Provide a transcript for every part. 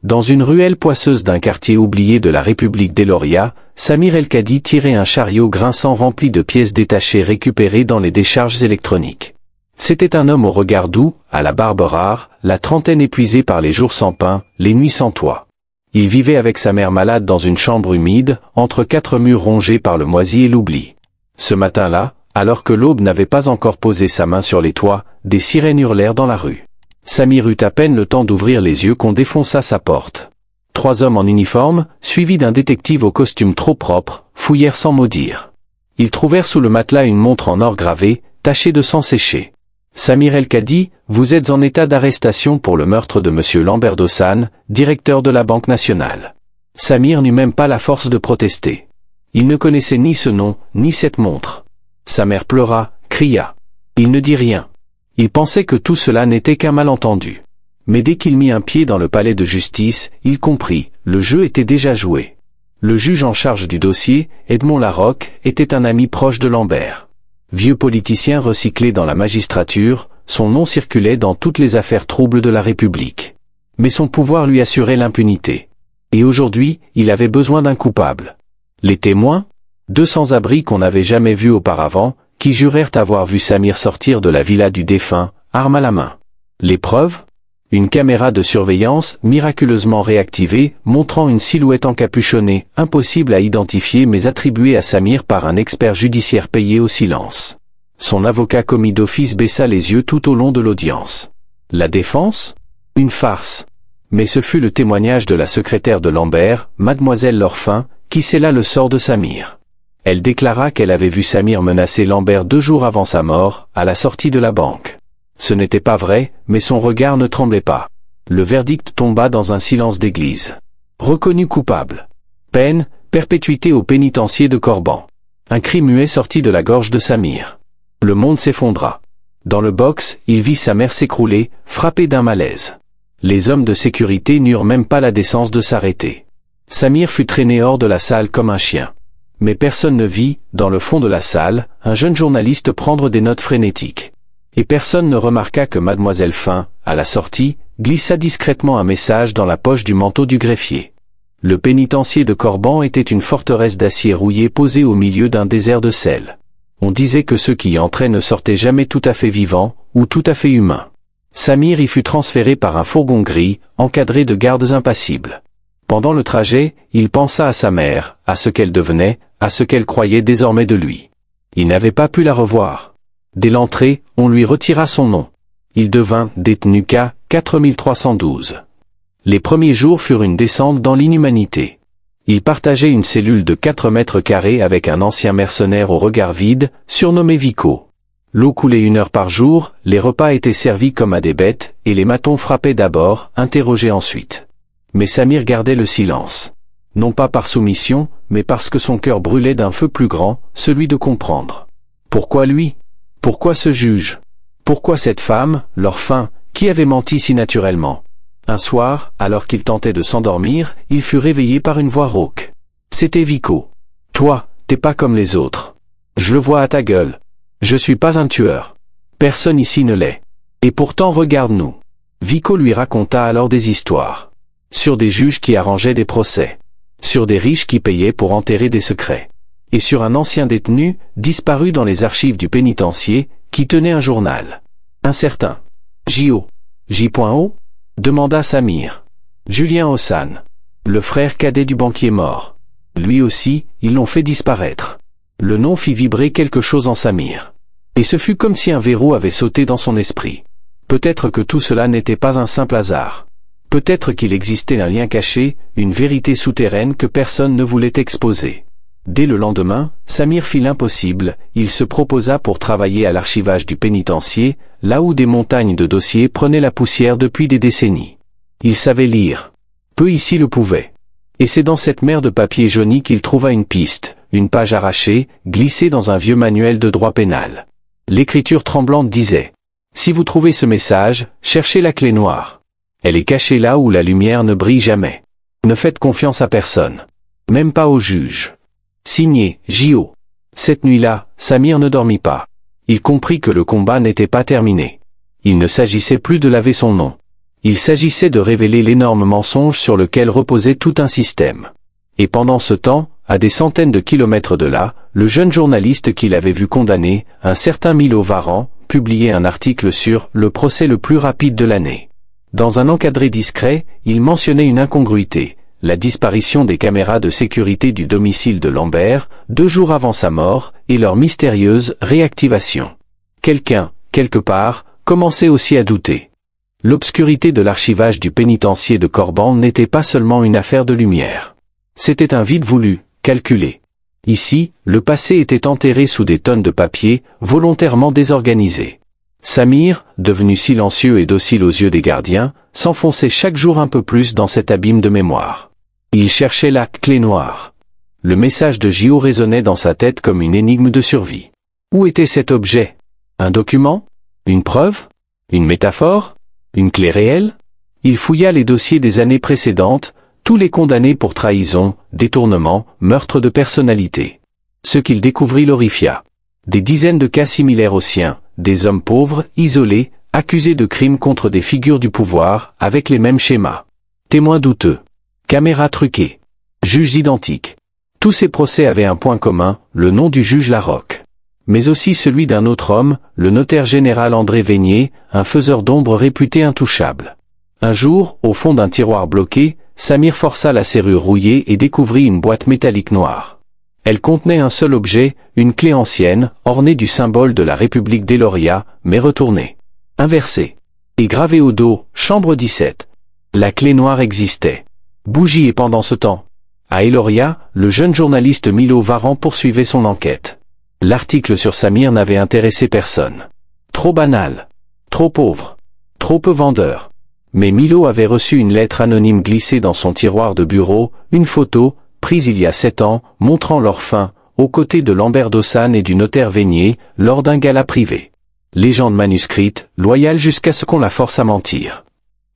Dans une ruelle poisseuse d'un quartier oublié de la République d'Eloria, Samir El-Kadi tirait un chariot grinçant rempli de pièces détachées récupérées dans les décharges électroniques. C'était un homme au regard doux, à la barbe rare, la trentaine épuisée par les jours sans pain, les nuits sans toit. Il vivait avec sa mère malade dans une chambre humide, entre quatre murs rongés par le moisi et l'oubli. Ce matin-là, alors que l'aube n'avait pas encore posé sa main sur les toits, des sirènes hurlèrent dans la rue. Samir eut à peine le temps d'ouvrir les yeux qu'on défonça sa porte. 3 hommes en uniforme, suivis d'un détective au costume trop propre, fouillèrent sans mot dire. Ils trouvèrent sous le matelas une montre en or gravée, tachée de sang séché. Samir El-Kadi, vous êtes en état d'arrestation pour le meurtre de M. Lambert Dossane, directeur de la Banque nationale. Samir n'eut même pas la force de protester. Il ne connaissait ni ce nom, ni cette montre. Sa mère pleura, cria. Il ne dit rien. Il pensait que tout cela n'était qu'un malentendu. Mais dès qu'il mit un pied dans le palais de justice, il comprit, le jeu était déjà joué. Le juge en charge du dossier, Edmond Larocque, était un ami proche de Lambert. Vieux politicien recyclé dans la magistrature, son nom circulait dans toutes les affaires troubles de la République. Mais son pouvoir lui assurait l'impunité. Et aujourd'hui, il avait besoin d'un coupable. Les témoins, 2 sans-abri qu'on n'avait jamais vus auparavant, qui jurèrent avoir vu Samir sortir de la villa du défunt, arme à la main. Les preuves ? Une caméra de surveillance, miraculeusement réactivée, montrant une silhouette encapuchonnée, impossible à identifier mais attribuée à Samir par un expert judiciaire payé au silence. Son avocat commis d'office baissa les yeux tout au long de l'audience. La défense ? Une farce. Mais ce fut le témoignage de la secrétaire de Lambert, mademoiselle Lorfin, qui scella le sort de Samir. Elle déclara qu'elle avait vu Samir menacer Lambert 2 jours avant sa mort, à la sortie de la banque. Ce n'était pas vrai, mais son regard ne tremblait pas. Le verdict tomba dans un silence d'église. Reconnu coupable. Peine, perpétuité au pénitencier de Corban. Un cri muet sortit de la gorge de Samir. Le monde s'effondra. Dans le box, il vit sa mère s'écrouler, frappée d'un malaise. Les hommes de sécurité n'eurent même pas la décence de s'arrêter. Samir fut traîné hors de la salle comme un chien. Mais personne ne vit, dans le fond de la salle, un jeune journaliste prendre des notes frénétiques. Et personne ne remarqua que mademoiselle Fin, à la sortie, glissa discrètement un message dans la poche du manteau du greffier. Le pénitencier de Corban était une forteresse d'acier rouillé posée au milieu d'un désert de sel. On disait que ceux qui y entraient ne sortaient jamais tout à fait vivants, ou tout à fait humains. Samir y fut transféré par un fourgon gris, encadré de gardes impassibles. Pendant le trajet, il pensa à sa mère, à ce qu'elle devenait, à ce qu'elle croyait désormais de lui. Il n'avait pas pu la revoir. Dès l'entrée, on lui retira son nom. Il devint détenu K 4312. Les premiers jours furent une descente dans l'inhumanité. Il partageait une cellule de 4 mètres carrés avec un ancien mercenaire au regard vide, surnommé Vico. L'eau coulait 1 heure par jour, les repas étaient servis comme à des bêtes, et les matons frappaient d'abord, interrogeaient ensuite. Mais Samir gardait le silence. Non pas par soumission, mais parce que son cœur brûlait d'un feu plus grand, celui de comprendre. Pourquoi lui ? Pourquoi ce juge ? Pourquoi cette femme, Lorfin, qui avait menti si naturellement ? Un soir, alors qu'il tentait de s'endormir, il fut réveillé par une voix rauque. C'était Vico. « Toi, t'es pas comme les autres. Je le vois à ta gueule. Je suis pas un tueur. Personne ici ne l'est. Et pourtant regarde-nous. » Vico lui raconta alors des histoires. Sur des juges qui arrangeaient des procès. Sur des riches qui payaient pour enterrer des secrets. Et sur un ancien détenu, disparu dans les archives du pénitencier, qui tenait un journal. Un certain J.O. J.O. demanda Samir. Julien Ossane. Le frère cadet du banquier mort. Lui aussi, ils l'ont fait disparaître. Le nom fit vibrer quelque chose en Samir. Et ce fut comme si un verrou avait sauté dans son esprit. Peut-être que tout cela n'était pas un simple hasard. Peut-être qu'il existait un lien caché, une vérité souterraine que personne ne voulait exposer. Dès le lendemain, Samir fit l'impossible, il se proposa pour travailler à l'archivage du pénitencier, là où des montagnes de dossiers prenaient la poussière depuis des décennies. Il savait lire. Peu ici le pouvaient. Et c'est dans cette mer de papier jauni qu'il trouva une piste, une page arrachée, glissée dans un vieux manuel de droit pénal. L'écriture tremblante disait « Si vous trouvez ce message, cherchez la clé noire. Elle est cachée là où la lumière ne brille jamais. Ne faites confiance à personne. Même pas au juge. » Signé, J.O. Cette nuit-là, Samir ne dormit pas. Il comprit que le combat n'était pas terminé. Il ne s'agissait plus de laver son nom. Il s'agissait de révéler l'énorme mensonge sur lequel reposait tout un système. Et pendant ce temps, à des centaines de kilomètres de là, le jeune journaliste qu'il avait vu condamné, un certain Milo Varan, publiait un article sur « le procès le plus rapide de l'année ». Dans un encadré discret, il mentionnait une incongruité, la disparition des caméras de sécurité du domicile de Lambert, 2 jours avant sa mort, et leur mystérieuse réactivation. Quelqu'un, quelque part, commençait aussi à douter. L'obscurité de l'archivage du pénitencier de Corban n'était pas seulement une affaire de lumière. C'était un vide voulu, calculé. Ici, le passé était enterré sous des tonnes de papier, volontairement désorganisés. Samir, devenu silencieux et docile aux yeux des gardiens, s'enfonçait chaque jour un peu plus dans cet abîme de mémoire. Il cherchait la clé noire. Le message de Gio résonnait dans sa tête comme une énigme de survie. Où était cet objet? Un document? Une preuve? Une métaphore? Une clé réelle? Il fouilla les dossiers des années précédentes, tous les condamnés pour trahison, détournement, meurtre de personnalité. Ce qu'il découvrit l'horrifia. Des dizaines de cas similaires aux siens, des hommes pauvres, isolés, accusés de crimes contre des figures du pouvoir, avec les mêmes schémas. Témoins douteux. Caméras truquées. Juges identiques. Tous ces procès avaient un point commun, le nom du juge Larocque. Mais aussi celui d'un autre homme, le notaire général André Vénier, un faiseur d'ombre réputé intouchable. Un jour, au fond d'un tiroir bloqué, Samir força la serrure rouillée et découvrit une boîte métallique noire. Elle contenait un seul objet, une clé ancienne, ornée du symbole de la République d'Eloria, mais retournée. Inversée. Et gravée au dos, chambre 17. La clé noire existait. Bougie et pendant ce temps. À Eloria, le jeune journaliste Milo Varan poursuivait son enquête. L'article sur Samir n'avait intéressé personne. Trop banal. Trop pauvre. Trop peu vendeur. Mais Milo avait reçu une lettre anonyme glissée dans son tiroir de bureau, une photo, prise il y a 7 ans, montrant leur fin, aux côtés de Lambert Dossan et du notaire Vénier, lors d'un gala privé. Légende manuscrite, loyale jusqu'à ce qu'on la force à mentir.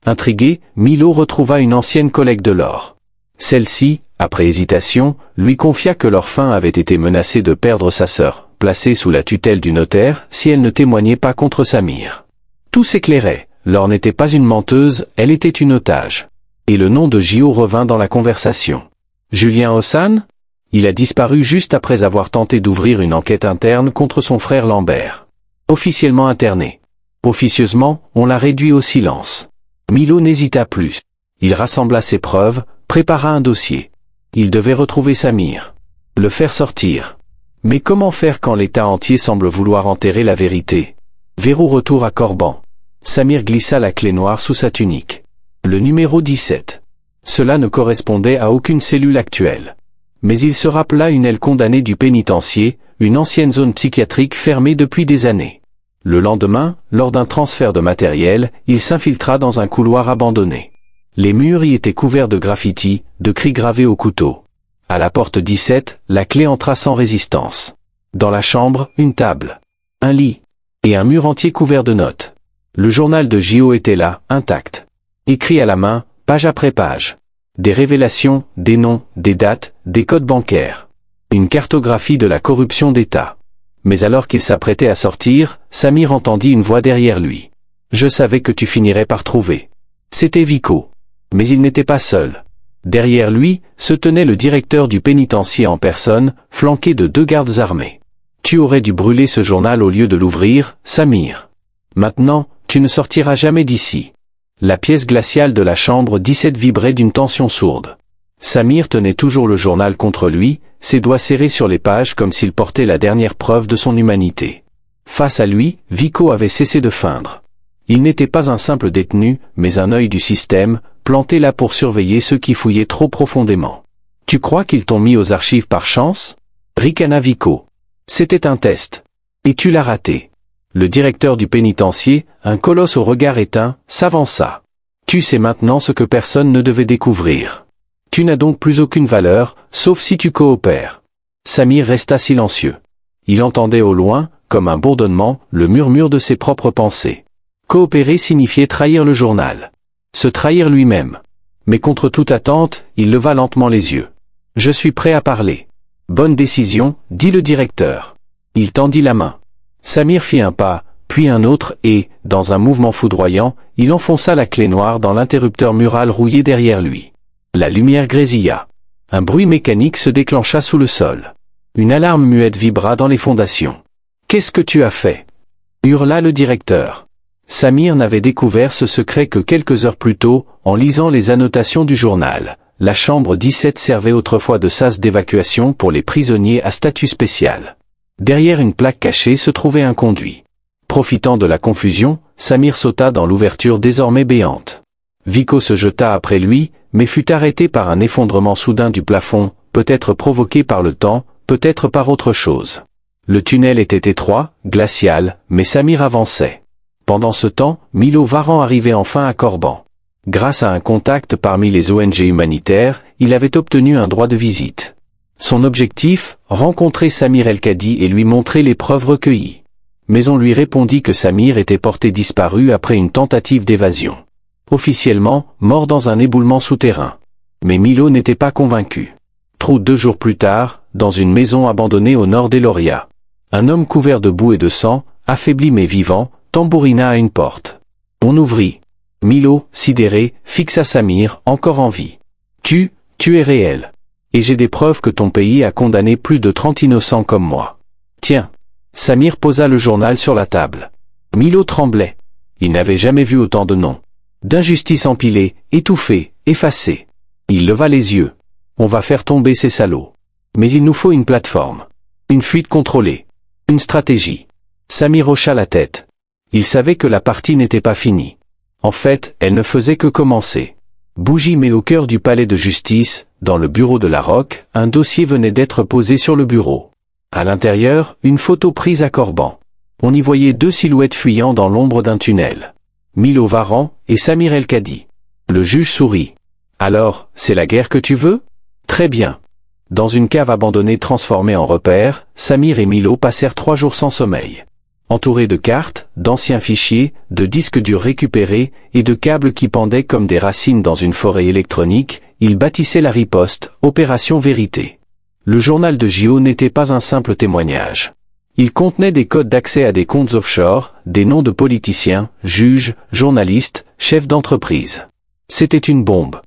Intrigué, Milo retrouva une ancienne collègue de l'or. Celle-ci, après hésitation, lui confia que leur fin avait été menacée de perdre sa sœur, placée sous la tutelle du notaire, si elle ne témoignait pas contre Samir. Tout s'éclairait, Laure n'était pas une menteuse, elle était une otage. Et le nom de Gio revint dans la conversation. Julien Ossan? Il a disparu juste après avoir tenté d'ouvrir une enquête interne contre son frère Lambert. Officiellement interné. Officieusement, on l'a réduit au silence. Milo n'hésita plus. Il rassembla ses preuves, prépara un dossier. Il devait retrouver Samir. Le faire sortir. Mais comment faire quand l'État entier semble vouloir enterrer la vérité? Verrou retour à Corban. Samir glissa la clé noire sous sa tunique. Le numéro 17. Cela ne correspondait à aucune cellule actuelle. Mais il se rappela une aile condamnée du pénitencier, une ancienne zone psychiatrique fermée depuis des années. Le lendemain, lors d'un transfert de matériel, il s'infiltra dans un couloir abandonné. Les murs y étaient couverts de graffitis, de cris gravés au couteau. À la porte 17, la clé entra sans résistance. Dans la chambre, une table, un lit, et un mur entier couvert de notes. Le journal de Gio était là, intact. Écrit à la main, page après page. Des révélations, des noms, des dates, des codes bancaires. Une cartographie de la corruption d'État. Mais alors qu'il s'apprêtait à sortir, Samir entendit une voix derrière lui. « Je savais que tu finirais par trouver. » C'était Vico. Mais il n'était pas seul. Derrière lui, se tenait le directeur du pénitencier en personne, flanqué de 2 gardes armés. « Tu aurais dû brûler ce journal au lieu de l'ouvrir, Samir. Maintenant, tu ne sortiras jamais d'ici. » La pièce glaciale de la chambre 17 vibrait d'une tension sourde. Samir tenait toujours le journal contre lui, ses doigts serrés sur les pages comme s'il portait la dernière preuve de son humanité. Face à lui, Vico avait cessé de feindre. Il n'était pas un simple détenu, mais un œil du système, planté là pour surveiller ceux qui fouillaient trop profondément. « Tu crois qu'ils t'ont mis aux archives par chance ?» ricana Vico. « C'était un test. Et tu l'as raté. » Le directeur du pénitencier, un colosse au regard éteint, s'avança. « Tu sais maintenant ce que personne ne devait découvrir. Tu n'as donc plus aucune valeur, sauf si tu coopères. » Samir resta silencieux. Il entendait au loin, comme un bourdonnement, le murmure de ses propres pensées. Coopérer signifiait trahir le journal. Se trahir lui-même. Mais contre toute attente, il leva lentement les yeux. « Je suis prêt à parler. »« Bonne décision, dit le directeur. » Il tendit la main. Samir fit un pas, puis un autre et, dans un mouvement foudroyant, il enfonça la clé noire dans l'interrupteur mural rouillé derrière lui. La lumière grésilla. Un bruit mécanique se déclencha sous le sol. Une alarme muette vibra dans les fondations. « Qu'est-ce que tu as fait ?» hurla le directeur. Samir n'avait découvert ce secret que quelques heures plus tôt, en lisant les annotations du journal. La chambre 17 servait autrefois de sas d'évacuation pour les prisonniers à statut spécial. Derrière une plaque cachée se trouvait un conduit. Profitant de la confusion, Samir sauta dans l'ouverture désormais béante. Vico se jeta après lui, mais fut arrêté par un effondrement soudain du plafond, peut-être provoqué par le temps, peut-être par autre chose. Le tunnel était étroit, glacial, mais Samir avançait. Pendant ce temps, Milo Varan arrivait enfin à Corban. Grâce à un contact parmi les ONG humanitaires, il avait obtenu un droit de visite. Son objectif, rencontrer Samir El-Kadi et lui montrer les preuves recueillies. Mais on lui répondit que Samir était porté disparu après une tentative d'évasion. Officiellement, mort dans un éboulement souterrain. Mais Milo n'était pas convaincu. 2 jours plus tard, dans une maison abandonnée au nord d'Eloria. Un homme couvert de boue et de sang, affaibli mais vivant, tambourina à une porte. On ouvrit. Milo, sidéré, fixa Samir, encore en vie. Tu es réel. Et j'ai des preuves que ton pays a condamné plus de 30 innocents comme moi. Tiens. Samir posa le journal sur la table. Milo tremblait. Il n'avait jamais vu autant de noms. D'injustice empilée, étouffée, effacée. Il leva les yeux. On va faire tomber ces salauds. Mais il nous faut une plateforme. Une fuite contrôlée. Une stratégie. Samir hocha la tête. Il savait que la partie n'était pas finie. En fait, elle ne faisait que commencer. Bougie mais au cœur du palais de justice, dans le bureau de la Roque, un dossier venait d'être posé sur le bureau. À l'intérieur, une photo prise à Corban. On y voyait 2 silhouettes fuyant dans l'ombre d'un tunnel. Milo Varan et Samir El-Kadi. Le juge sourit. Alors, c'est la guerre que tu veux ? Très bien. Dans une cave abandonnée transformée en repère, Samir et Milo passèrent 3 jours sans sommeil. Entourés de cartes, d'anciens fichiers, de disques durs récupérés et de câbles qui pendaient comme des racines dans une forêt électronique, ils bâtissaient la riposte, Opération Vérité. Le journal de Gio n'était pas un simple témoignage. Il contenait des codes d'accès à des comptes offshore, des noms de politiciens, juges, journalistes, chefs d'entreprise. C'était une bombe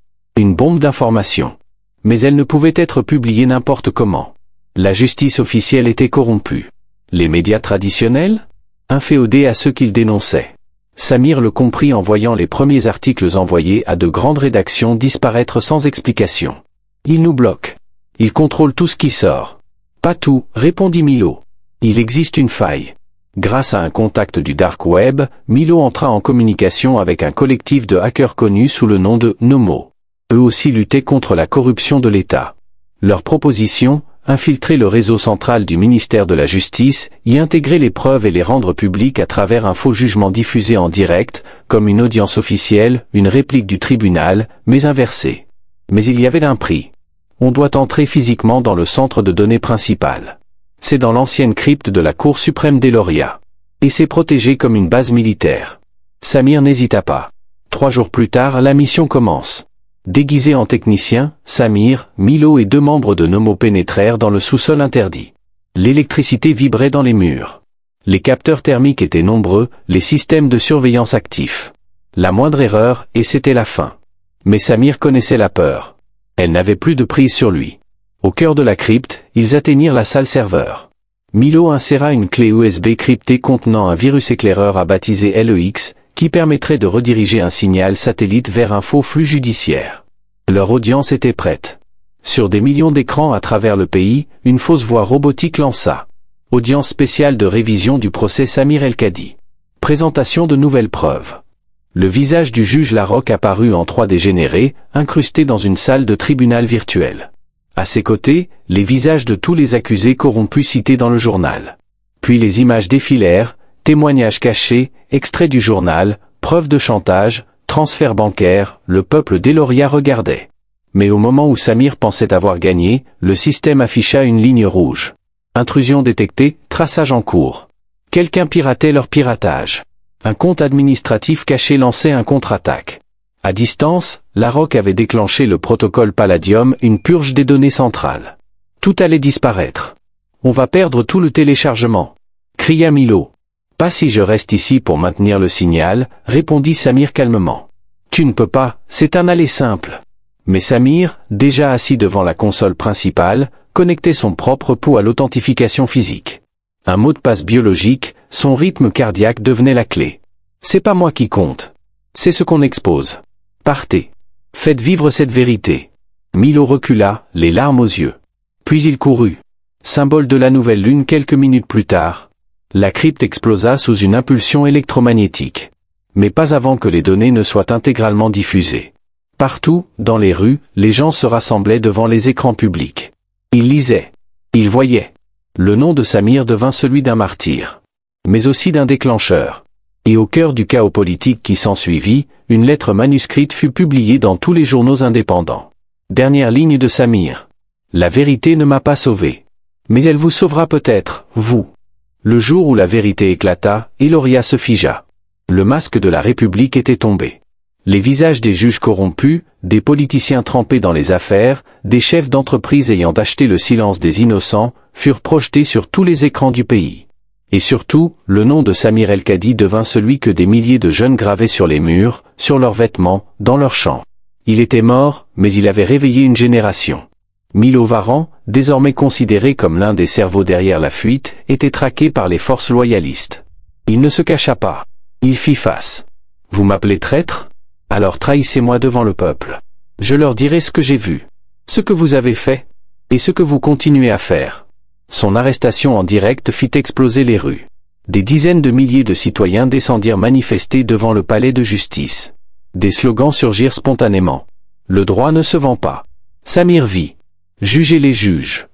d'information. Mais elle ne pouvait être publiée n'importe comment. La justice officielle était corrompue. Les médias traditionnels ? Inféodés à ceux qu'ils dénonçaient. Samir le comprit en voyant les premiers articles envoyés à de grandes rédactions disparaître sans explication. Ils nous bloquent. Ils contrôlent tout ce qui sort. Pas tout, répondit Milo. Il existe une faille. Grâce à un contact du dark web, Milo entra en communication avec un collectif de hackers connus sous le nom de Nomo. Eux aussi luttaient contre la corruption de l'État. Leur proposition, infiltrer le réseau central du ministère de la Justice, y intégrer les preuves et les rendre publiques à travers un faux jugement diffusé en direct, comme une audience officielle, une réplique du tribunal, mais inversée. Mais il y avait un prix. On doit entrer physiquement dans le centre de données principal. C'est dans l'ancienne crypte de la Cour suprême d'Eloria. Et c'est protégé comme une base militaire. Samir n'hésita pas. 3 jours plus tard, la mission commence. Déguisés en techniciens, Samir, Milo et 2 membres de Nomo pénétrèrent dans le sous-sol interdit. L'électricité vibrait dans les murs. Les capteurs thermiques étaient nombreux, les systèmes de surveillance actifs. La moindre erreur, et c'était la fin. Mais Samir connaissait la peur. Elle n'avait plus de prise sur lui. Au cœur de la crypte, ils atteignirent la salle serveur. Milo inséra une clé USB cryptée contenant un virus éclaireur à baptiser LEX, qui permettrait de rediriger un signal satellite vers un faux flux judiciaire. Leur audience était prête. Sur des millions d'écrans à travers le pays, une fausse voix robotique lança. Audience spéciale de révision du procès Samir El-Kadi. Présentation de nouvelles preuves. Le visage du juge Larocque apparut en 3D généré, incrusté dans une salle de tribunal virtuel. À ses côtés, les visages de tous les accusés corrompus cités dans le journal. Puis les images défilèrent, témoignages cachés, extraits du journal, preuves de chantage, transferts bancaires, le peuple d'Eloria regardait. Mais au moment où Samir pensait avoir gagné, le système afficha une ligne rouge. Intrusion détectée, traçage en cours. Quelqu'un piratait leur piratage. Un compte administratif caché lançait un contre-attaque. À distance, Larocque avait déclenché le protocole Palladium, une purge des données centrales. Tout allait disparaître. On va perdre tout le téléchargement, cria Milo. Pas si je reste ici pour maintenir le signal, répondit Samir calmement. Tu ne peux pas, c'est un aller simple. Mais Samir, déjà assis devant la console principale, connectait son propre pouls à l'authentification physique. Un mot de passe biologique, son rythme cardiaque devenait la clé. C'est pas moi qui compte. C'est ce qu'on expose. Partez. Faites vivre cette vérité. Milo recula, les larmes aux yeux. Puis il courut. Symbole de la nouvelle lune quelques minutes plus tard. La crypte explosa sous une impulsion électromagnétique. Mais pas avant que les données ne soient intégralement diffusées. Partout, dans les rues, les gens se rassemblaient devant les écrans publics. Ils lisaient. Ils voyaient. Le nom de Samir devint celui d'un martyr. Mais aussi d'un déclencheur. Et au cœur du chaos politique qui s'ensuivit, une lettre manuscrite fut publiée dans tous les journaux indépendants. Dernière ligne de Samir. La vérité ne m'a pas sauvé. Mais elle vous sauvera peut-être, vous. Le jour où la vérité éclata, Eloria se figea. Le masque de la République était tombé. Les visages des juges corrompus, des politiciens trempés dans les affaires, des chefs d'entreprise ayant acheté le silence des innocents, furent projetés sur tous les écrans du pays. Et surtout, le nom de Samir El-Kadi devint celui que des milliers de jeunes gravaient sur les murs, sur leurs vêtements, dans leurs champs. Il était mort, mais il avait réveillé une génération. Milo Varan, désormais considéré comme l'un des cerveaux derrière la fuite, était traqué par les forces loyalistes. Il ne se cacha pas. Il fit face. « Vous m'appelez traître ? Alors trahissez-moi devant le peuple. Je leur dirai ce que j'ai vu, ce que vous avez fait, et ce que vous continuez à faire. » Son arrestation en direct fit exploser les rues. Des dizaines de milliers de citoyens descendirent manifester devant le palais de justice. Des slogans surgirent spontanément. Le droit ne se vend pas. Samir vit. Jugez les juges.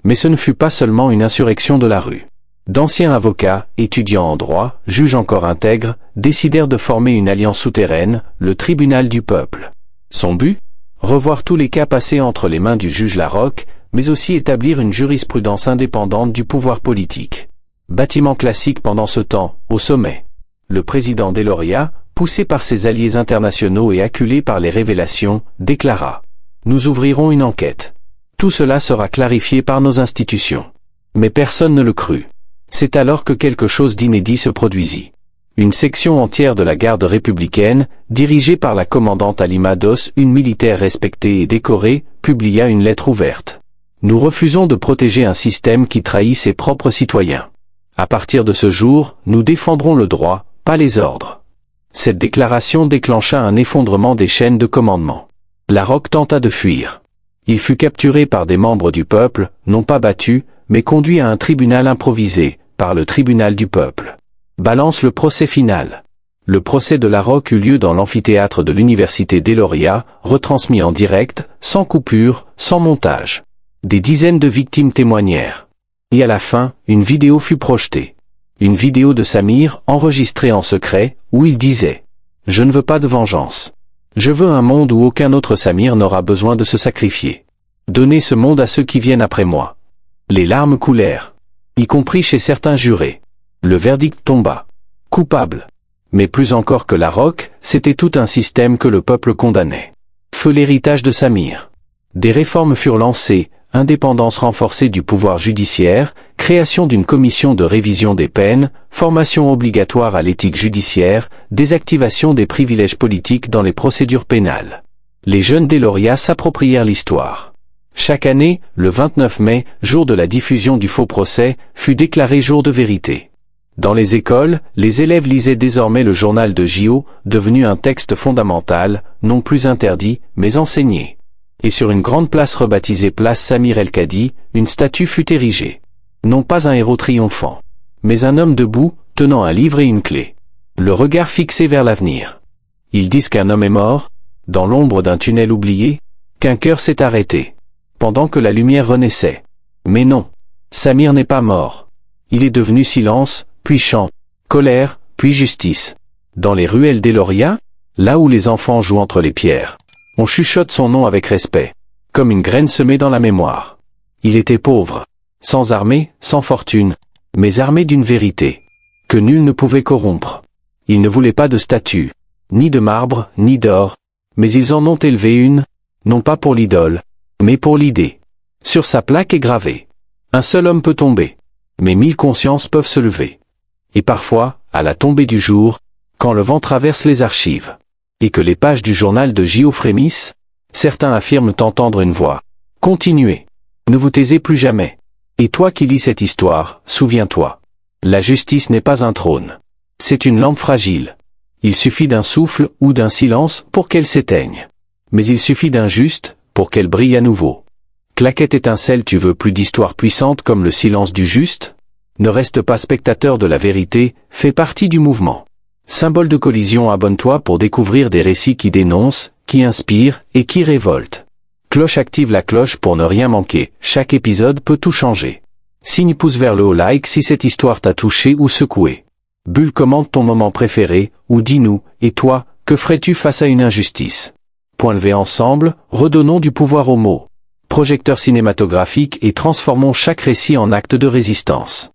Mais ce ne fut pas seulement une insurrection de la rue. D'anciens avocats, étudiants en droit, juges encore intègres, décidèrent de former une alliance souterraine, le tribunal du peuple. Son but ? Revoir tous les cas passés entre les mains du juge Larocque, mais aussi établir une jurisprudence indépendante du pouvoir politique. Bâtiment classique pendant ce temps, au sommet. Le président Deloria, poussé par ses alliés internationaux et acculé par les révélations, déclara « Nous ouvrirons une enquête. Tout cela sera clarifié par nos institutions. » Mais personne ne le crut. C'est alors que quelque chose d'inédit se produisit. Une section entière de la garde républicaine, dirigée par la commandante Ali Mados, une militaire respectée et décorée, publia une lettre ouverte. Nous refusons de protéger un système qui trahit ses propres citoyens. À partir de ce jour, nous défendrons le droit, pas les ordres. Cette déclaration déclencha un effondrement des chaînes de commandement. Larocque tenta de fuir. Il fut capturé par des membres du peuple, non pas battu, mais conduit à un tribunal improvisé, par le tribunal du peuple. Balance le procès final. Le procès de Larocque eut lieu dans l'amphithéâtre de l'université d'Eloria, retransmis en direct, sans coupure, sans montage. Des dizaines de victimes témoignèrent. Et à la fin, une vidéo fut projetée. Une vidéo de Samir, enregistrée en secret, où il disait « Je ne veux pas de vengeance. Je veux un monde où aucun autre Samir n'aura besoin de se sacrifier. Donnez ce monde à ceux qui viennent après moi. » Les larmes coulèrent, y compris chez certains jurés. Le verdict tomba. Coupable. Mais plus encore que Larocque, c'était tout un système que le peuple condamnait. Feu l'héritage de Samir. Des réformes furent lancées, indépendance renforcée du pouvoir judiciaire, création d'une commission de révision des peines, formation obligatoire à l'éthique judiciaire, désactivation des privilèges politiques dans les procédures pénales. Les jeunes d'Eloria s'approprièrent l'histoire. Chaque année, le 29 mai, jour de la diffusion du faux procès, fut déclaré jour de vérité. Dans les écoles, les élèves lisaient désormais le journal de Gio, devenu un texte fondamental, non plus interdit, mais enseigné. Et sur une grande place rebaptisée place Samir El-Kadi, une statue fut érigée. Non pas un héros triomphant, mais un homme debout, tenant un livre et une clé. Le regard fixé vers l'avenir. Ils disent qu'un homme est mort, dans l'ombre d'un tunnel oublié, qu'un cœur s'est arrêté, pendant que la lumière renaissait. Mais non, Samir n'est pas mort. Il est devenu silence, puis chant, colère, puis justice. Dans les ruelles d'Eloria, là où les enfants jouent entre les pierres, on chuchote son nom avec respect, comme une graine semée dans la mémoire. Il était pauvre, sans armée, sans fortune, mais armé d'une vérité, que nul ne pouvait corrompre. Il ne voulait pas de statue, ni de marbre, ni d'or, mais ils en ont élevé une, non pas pour l'idole, mais pour l'idée. Sur sa plaque est gravé: un seul homme peut tomber, mais 1000 consciences peuvent se lever. Et parfois, à la tombée du jour, quand le vent traverse les archives, et que les pages du journal de J.O. frémissent, certains affirment entendre une voix. Continuez. Ne vous taisez plus jamais. Et toi qui lis cette histoire, souviens-toi. La justice n'est pas un trône. C'est une lampe fragile. Il suffit d'un souffle ou d'un silence pour qu'elle s'éteigne. Mais il suffit d'un juste pour qu'elle brille à nouveau. Claquette étincelle, tu veux plus d'histoires puissantes comme le silence du juste? Ne reste pas spectateur de la vérité, fais partie du mouvement. Symbole de collision, abonne-toi pour découvrir des récits qui dénoncent, qui inspirent et qui révoltent. Cloche, active la cloche pour ne rien manquer, chaque épisode peut tout changer. Signe pouce vers le haut, like si cette histoire t'a touché ou secoué. Bulle, commente ton moment préféré, ou dis-nous, et toi, que ferais-tu face à une injustice? Point levé, ensemble, redonnons du pouvoir aux mots. Projecteur cinématographique et transformons chaque récit en acte de résistance.